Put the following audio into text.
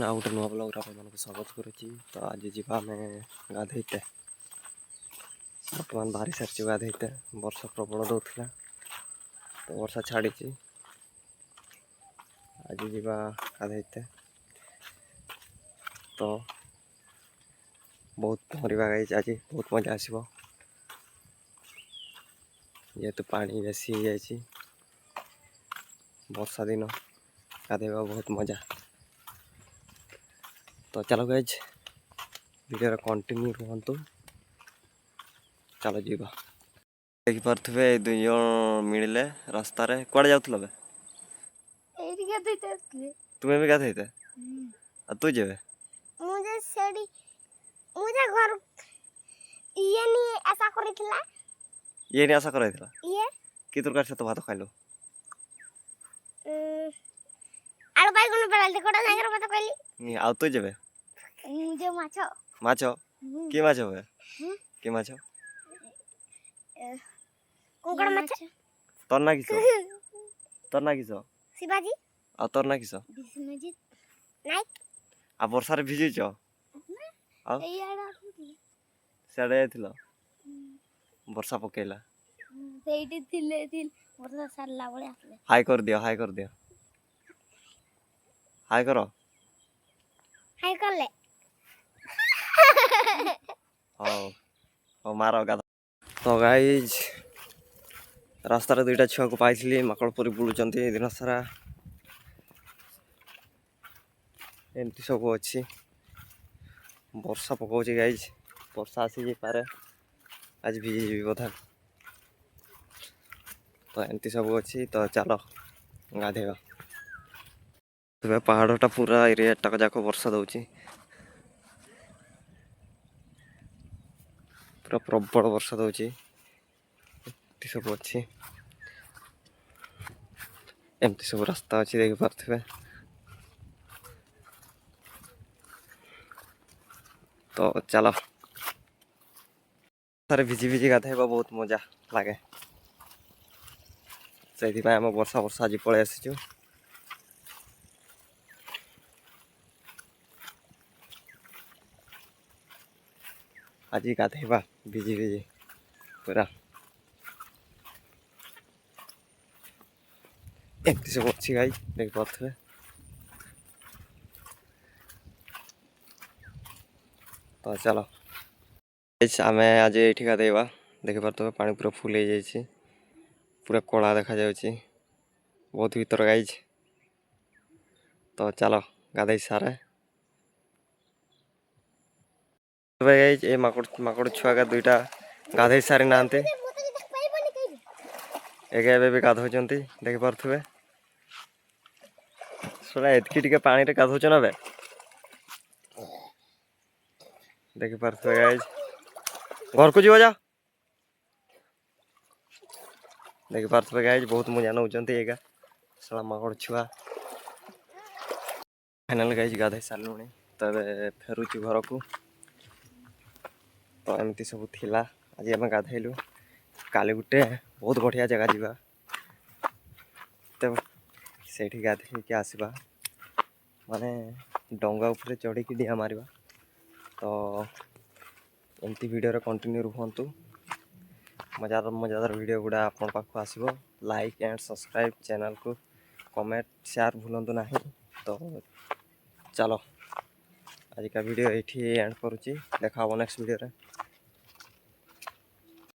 मैंने आउ गोटे नुआ ब्लॉग आपको स्वागत करुच्ची। तो आज जीवा आम गाधेते बर्तमान बाहरी सारी गाधेते वर्षा प्रबल दौला तो वर्षा छाड़ी आज जीवा गाधेते तो बहुत पहरवा गाई आज बहुत मजा आसो जेहेतु पानी बेसी हो जाए वर्षा दिन गाधेबा बहुत मजा। तो चलो गाइज वीडियो कंटिन्यू रुहतु चलो जीवा देखिपे दुई जन मिले रास्तार कड़े जाऊ तुम्हें भी गाधेते तू जेबे ये नहीं आशा कराइला कि तरकारी से तो भात खाइलो आलू बाइगण बेलाल ते कोडा जांगर मत कहली नी आ तू जेबे मुझे माछो माछो की माछो बे की माछो कोंकण माछ तोर ना किसो शिवाजी आ तोर ना किसो विष्णुजीत नाइक आ वर्षा रे भिजिछ आ एयाडा सेडे जाइथिलो वर्षा पकेला सेठी थिले वर्षा सरला बळे आसले हाय कर दियो हाय करो हाय करले हो मारो गाधा। तो गाइज रास्तार दुईटा छुआ को पाइली माकड़पुरी बुलूचंती दिन सारा एमती सब अच्छी वर्षा पकाउछ गाइज वर्षा आसी पारे आज भिजी बोधा तो एमती सब अच्छी तो चलो गाधेगा पहाड़टा पूरा एरिया टाक जाक वर्षा दौची पूरा प्रबल वर्षा दौची सब अच्छी एमती सब रास्ता अच्छी देखी पारे तो चलो सारे भिजी भिजी गाधेबा बहुत मजा लगे से आम वर्षा वर्षा आज पलि आसीचु आज गाधेबा भिजी भिजी पूरा एमती सब अच्छी गाई देख पारे तो चलो आम आज ये गाधेबा देख पारे पानी पूरा फुल हो जाए पूरा कला देखा जाउची बहुत भीतर गाइज तो चलो गाधे सारे गाइज ये माकड़ छुआ का दुईटा गाधे सारी ना एक भी गाधौंट देख पारे सला एतकी टिके पानी रे गाधौच ना बे देख पारे गाइज घर को जीव जा देख पारे गाइज बहुत मजा नौकरी एगा सला माकड़ छुआ फाइनाल गाइज गाधे सारे तो फेरुचु घर को तो एमती सब थिला आज आम गाधेलु काली गुटे बहुत बढ़िया जगह जीवा तो से गाधे आसवा माने डंगा उपरे चढ़ी डिया मारिबा तो एमती वीडियो कंटिन्यू रुहतु मजादार वीडियो गुड़ा आपण पाखु आसो लाइक एंड सब्सक्राइब चैनल को कमेंट शेयर भूलु ना। तो चलो आज का वीडियो ये एंड करुच्ची देखा नेक्स्ट वीडियो रे।